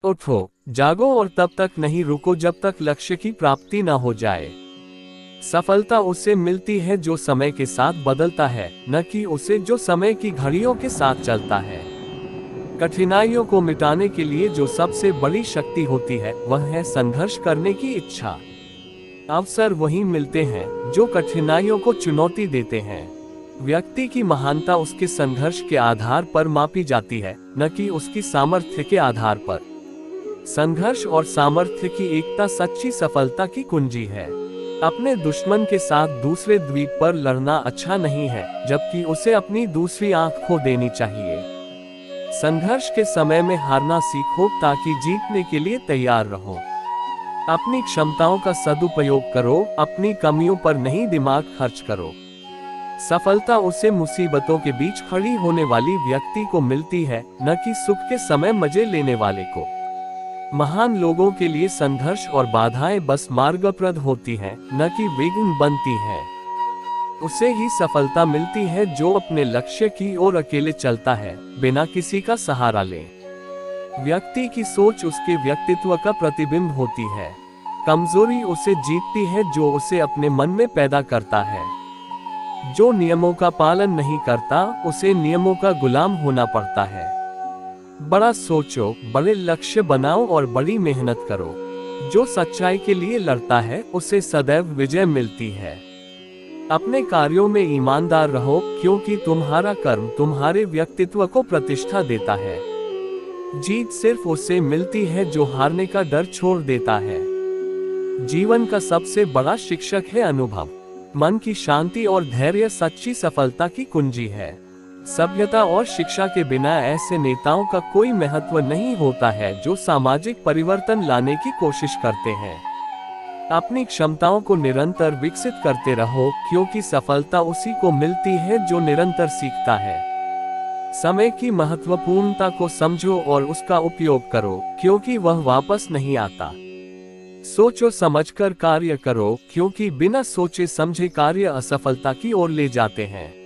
उठो, जागो और तब तक नहीं रुको जब तक लक्ष्य की प्राप्ति न हो जाए। सफलता उसे मिलती है जो समय के साथ बदलता है, न कि उसे जो समय की घड़ियों के साथ चलता है। कठिनाइयों को मिटाने के लिए जो सबसे बड़ी शक्ति होती है वह है संघर्ष करने की इच्छा। अवसर वही मिलते हैं जो कठिनाइयों को चुनौती देते हैं। व्यक्ति की महानता उसके संघर्ष के आधार पर मापी जाती है, न कि उसकी सामर्थ्य के आधार पर। संघर्ष और सामर्थ्य की एकता सच्ची सफलता की कुंजी है। अपने दुश्मन के साथ दूसरे द्वीप पर लड़ना अच्छा नहीं है, जबकि उसे अपनी दूसरी आंख खो देनी चाहिए। संघर्ष के समय में हारना सीखो ताकि जीतने के लिए तैयार रहो। अपनी क्षमताओं का सदुपयोग करो, अपनी कमियों पर नहीं दिमाग खर्च करो। सफलता उसे मुसीबतों के बीच खड़ी होने वाली व्यक्ति को मिलती है, न कि सुख के समय मजे लेने वाले को। महान लोगों के लिए संघर्ष और बाधाएं बस मार्गप्रद होती हैं, न कि विघ्न बनती हैं। उसे ही सफलता मिलती है जो अपने लक्ष्य की ओर अकेले चलता है, बिना किसी का सहारा ले। व्यक्ति की सोच उसके व्यक्तित्व का प्रतिबिंब होती है। कमजोरी उसे जीतती है जो उसे अपने मन में पैदा करता है। जो नियमों का पालन नहीं करता उसे नियमों का गुलाम होना पड़ता है। बड़ा सोचो, बड़े लक्ष्य बनाओ और बड़ी मेहनत करो। जो सच्चाई के लिए लड़ता है उसे सदैव विजय मिलती है। अपने कार्यों में ईमानदार रहो, क्योंकि तुम्हारा कर्म तुम्हारे व्यक्तित्व को प्रतिष्ठा देता है। जीत सिर्फ उससे मिलती है जो हारने का डर छोड़ देता है। जीवन का सबसे बड़ा शिक्षक है अनुभव। मन की शांति और धैर्य सच्ची सफलता की कुंजी है। सभ्यता और शिक्षा के बिना ऐसे नेताओं का कोई महत्व नहीं होता है जो सामाजिक परिवर्तन लाने की कोशिश करते हैं। अपनी क्षमताओं को निरंतर विकसित करते रहो, क्योंकि सफलता उसी को मिलती है जो निरंतर सीखता है। समय की महत्वपूर्णता को समझो और उसका उपयोग करो, क्योंकि वह वापस नहीं आता। सोचो समझकर कार्य करो, क्योंकि बिना सोचे समझे कार्य असफलता की ओर ले जाते हैं।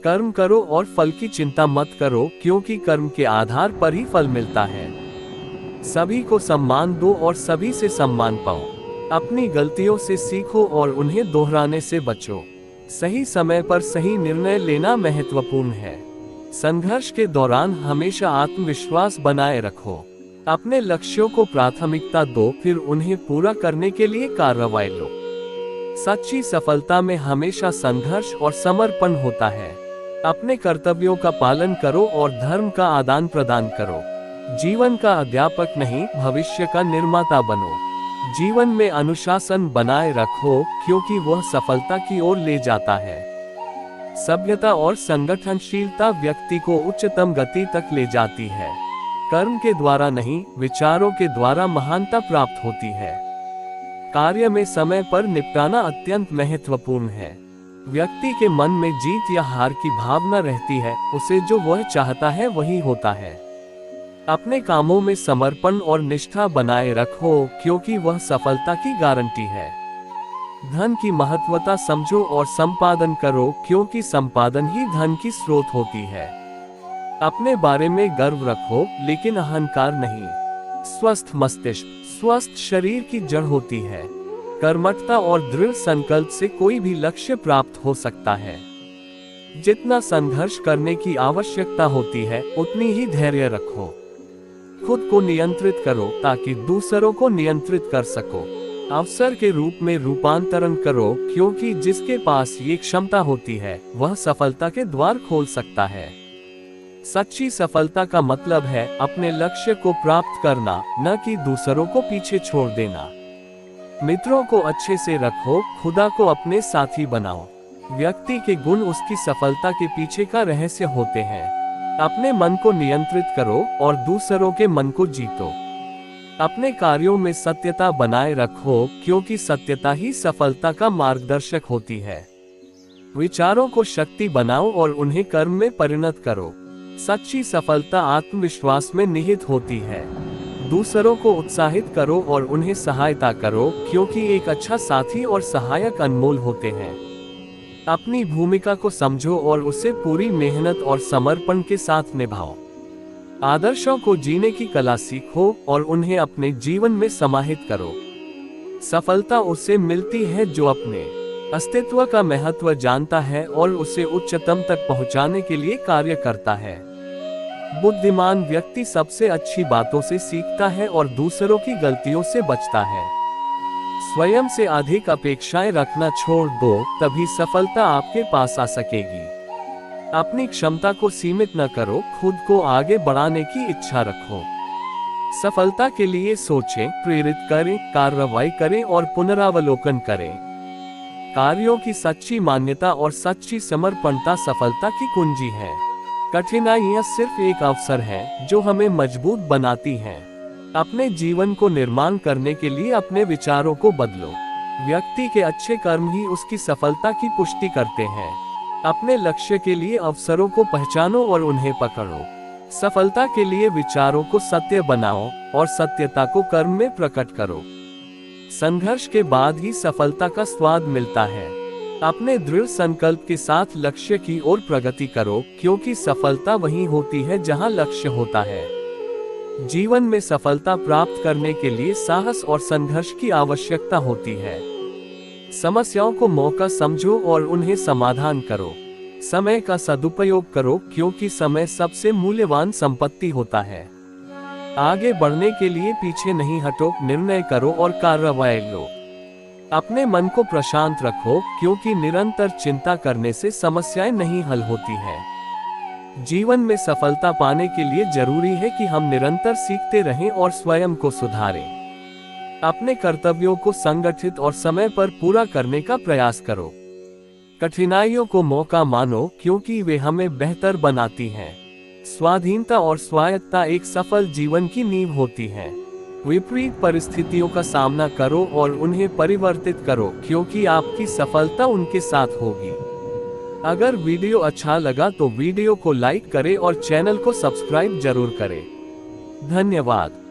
कर्म करो और फल की चिंता मत करो, क्योंकि कर्म के आधार पर ही फल मिलता है। सभी को सम्मान दो और सभी से सम्मान पाओ। अपनी गलतियों से सीखो और उन्हें दोहराने से बचो। सही समय पर सही निर्णय लेना महत्वपूर्ण है। संघर्ष के दौरान हमेशा आत्मविश्वास बनाए रखो। अपने लक्ष्यों को प्राथमिकता दो, फिर उन्हें पूरा करने के लिए कार्रवाई लो। सच्ची सफलता में हमेशा संघर्ष और समर्पण होता है। अपने कर्तव्यों का पालन करो और धर्म का आदान प्रदान करो। जीवन का अध्यापक नहीं, भविष्य का निर्माता बनो। जीवन में अनुशासन बनाए रखो, क्योंकि वह सफलता की ओर ले जाता है। सभ्यता और संगठनशीलता व्यक्ति को उच्चतम गति तक ले जाती है। कर्म के द्वारा नहीं, विचारों के द्वारा महानता प्राप्त होती है। कार्य में समय पर निपटाना अत्यंत महत्वपूर्ण है। व्यक्ति के मन में जीत या हार की भावना रहती है, उसे जो वह चाहता है वही होता है। अपने कामों में समर्पण और निष्ठा बनाए रखो, क्योंकि वह सफलता की गारंटी है। धन की महत्वता समझो और संपादन करो, क्योंकि संपादन ही धन की स्रोत होती है। अपने बारे में गर्व रखो, लेकिन अहंकार नहीं। स्वस्थ मस्तिष्क स्वस्थ शरीर की जड़ होती है। कर्मठता और दृढ़ संकल्प से कोई भी लक्ष्य प्राप्त हो सकता है। जितना संघर्ष करने की आवश्यकता होती है, उतनी ही धैर्य रखो। खुद को नियंत्रित करो ताकि दूसरों को नियंत्रित कर सको। अवसर के रूप में रूपांतरण करो, क्योंकि जिसके पास ये क्षमता होती है वह सफलता के द्वार खोल सकता है। सच्ची सफलता का मतलब है अपने लक्ष्य को प्राप्त करना, न कि दूसरों को पीछे छोड़ देना। मित्रों को अच्छे से रखो, खुदा को अपने साथी बनाओ। व्यक्ति के गुण उसकी सफलता के पीछे का रहस्य होते हैं। अपने मन को नियंत्रित करो और दूसरों के मन को जीतो। अपने कार्यों में सत्यता बनाए रखो, क्योंकि सत्यता ही सफलता का मार्गदर्शक होती है। विचारों को शक्ति बनाओ और उन्हें कर्म में परिणत करो। सच्ची सफलता आत्मविश्वास में निहित होती है। दूसरों को उत्साहित करो और उन्हें सहायता करो, क्योंकि एक अच्छा साथी और सहायक अनमोल होते हैं। अपनी भूमिका को समझो और उसे पूरी मेहनत और समर्पण के साथ निभाओ। आदर्शों को जीने की कला सीखो और उन्हें अपने जीवन में समाहित करो। सफलता उसे मिलती है जो अपने अस्तित्व का महत्व जानता है और उसे उच्चतम तक पहुंचाने के लिए कार्य करता है। बुद्धिमान व्यक्ति सबसे अच्छी बातों से सीखता है और दूसरों की गलतियों से बचता है। स्वयं से अधिक अपेक्षाएं रखना छोड़ दो, तभी सफलता आपके पास आ सकेगी। अपनी क्षमता को सीमित न करो, खुद को आगे बढ़ाने की इच्छा रखो। सफलता के लिए सोचें, प्रेरित करें, कार्रवाई करें और पुनरावलोकन करें। कार्यों की सच्ची मान्यता और सच्ची समर्पणता सफलता की कुंजी है। कठिनाइयां सिर्फ एक अवसर है जो हमें मजबूत बनाती हैं। अपने जीवन को निर्माण करने के लिए अपने विचारों को बदलो। व्यक्ति के अच्छे कर्म ही उसकी सफलता की पुष्टि करते हैं। अपने लक्ष्य के लिए अवसरों को पहचानो और उन्हें पकड़ो। सफलता के लिए विचारों को सत्य बनाओ और सत्यता को कर्म में प्रकट करो। संघर्ष के बाद ही सफलता का स्वाद मिलता है। अपने दृढ़ संकल्प के साथ लक्ष्य की ओर प्रगति करो, क्योंकि सफलता वहीं होती है जहां लक्ष्य होता है। जीवन में सफलता प्राप्त करने के लिए साहस और संघर्ष की आवश्यकता होती है। समस्याओं को मौका समझो और उन्हें समाधान करो। समय का सदुपयोग करो, क्योंकि समय सबसे मूल्यवान संपत्ति होता है। आगे बढ़ने के लिए पीछे नहीं हटो, निर्णय करो और कार्रवाई लो। अपने मन को प्रशांत रखो, क्योंकि निरंतर चिंता करने से समस्याएं नहीं हल होती हैं। जीवन में सफलता पाने के लिए जरूरी है कि हम निरंतर सीखते रहें और स्वयं को सुधारें। अपने कर्तव्यों को संगठित और समय पर पूरा करने का प्रयास करो। कठिनाइयों को मौका मानो, क्योंकि वे हमें बेहतर बनाती हैं। स्वाधीनता और स्वायत्तता एक सफल जीवन की नींव होती है। विपरीत परिस्थितियों का सामना करो और उन्हें परिवर्तित करो, क्योंकि आपकी सफलता उनके साथ होगी। अगर वीडियो अच्छा लगा तो वीडियो को लाइक करें और चैनल को सब्सक्राइब जरूर करें। धन्यवाद।